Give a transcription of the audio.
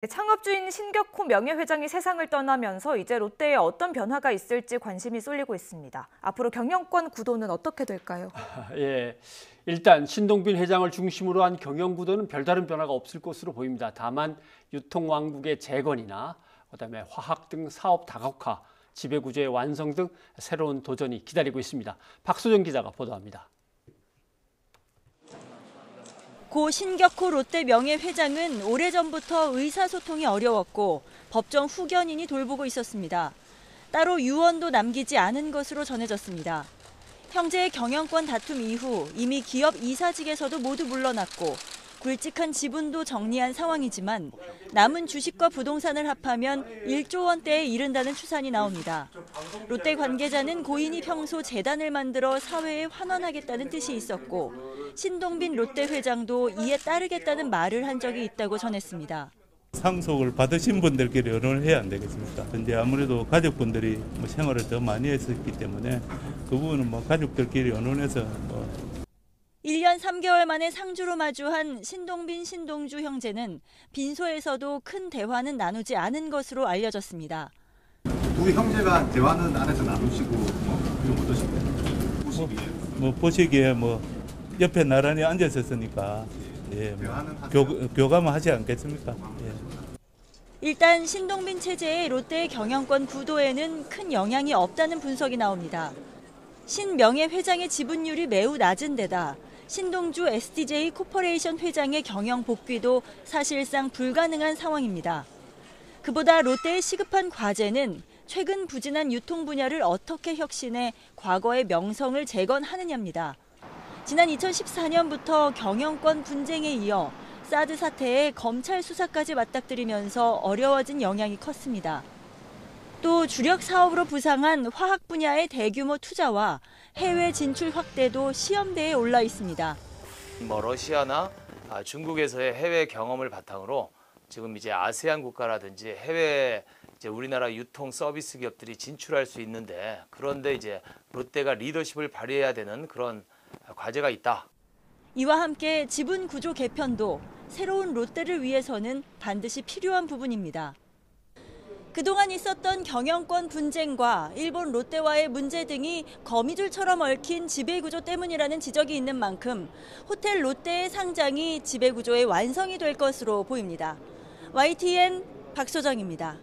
창업주인 신격호 명예회장이 세상을 떠나면서 이제 롯데에 어떤 변화가 있을지 관심이 쏠리고 있습니다. 앞으로 경영권 구도는 어떻게 될까요? 예, 일단 신동빈 회장을 중심으로 한 경영 구도는 별다른 변화가 없을 것으로 보입니다. 다만 유통왕국의 재건이나 그다음에 화학 등 사업 다각화, 지배구조의 완성 등 새로운 도전이 기다리고 있습니다. 박소정 기자가 보도합니다. 고 신격호 롯데 명예회장은 오래전부터 의사소통이 어려웠고 법정 후견인이 돌보고 있었습니다. 따로 유언도 남기지 않은 것으로 전해졌습니다. 형제의 경영권 다툼 이후 이미 기업 이사직에서도 모두 물러났고 굵직한 지분도 정리한 상황이지만 남은 주식과 부동산을 합하면 1조 원대에 이른다는 추산이 나옵니다. 롯데 관계자는 고인이 평소 재단을 만들어 사회에 환원하겠다는 뜻이 있었고 신동빈 롯데 회장도 이에 따르겠다는 말을 한 적이 있다고 전했습니다. 상속을 받으신 분들끼리 의논을 해야 안 되겠습니까? 근데 아무래도 가족분들이 생활을 더 많이 했었기 때문에 그 부분은 가족들끼리 의논해서 1년 3개월 만에 상주로 마주한 신동빈, 신동주 형제는 빈소에서도 큰 대화는 나누지 않은 것으로 알려졌습니다. 두 형제가 대화는 안에서 나누시고 그럼 어떠신가요? 보시기에 옆에 나란히 앉아 있었으니까 교감을 하지 않겠습니까? 예. 일단 신동빈 체제의 롯데의 경영권 구도에는 큰 영향이 없다는 분석이 나옵니다. 신 명예회장의 지분율이 매우 낮은 데다 신동주 SDJ 코퍼레이션 회장의 경영 복귀도 사실상 불가능한 상황입니다. 그보다 롯데의 시급한 과제는 최근 부진한 유통 분야를 어떻게 혁신해 과거의 명성을 재건하느냐입니다. 지난 2014년부터 경영권 분쟁에 이어 사드 사태에 검찰 수사까지 맞닥뜨리면서 어려워진 영향이 컸습니다. 또 주력 사업으로 부상한 화학 분야의 대규모 투자와 해외 진출 확대도 시험대에 올라 있습니다. 러시아나 중국에서의 해외 경험을 바탕으로 지금 이제 아세안 국가라든지 해외 우리나라 유통 서비스 기업들이 진출할 수 있는데 그런데 이제 롯데가 리더십을 발휘해야 되는 그런 과제가 있다. 이와 함께 지분 구조 개편도 새로운 롯데를 위해서는 반드시 필요한 부분입니다. 그동안 있었던 경영권 분쟁과 일본 롯데와의 문제 등이 거미줄처럼 얽힌 지배구조 때문이라는 지적이 있는 만큼 호텔 롯데의 상장이 지배구조의 완성이 될 것으로 보입니다. YTN 박소정입니다.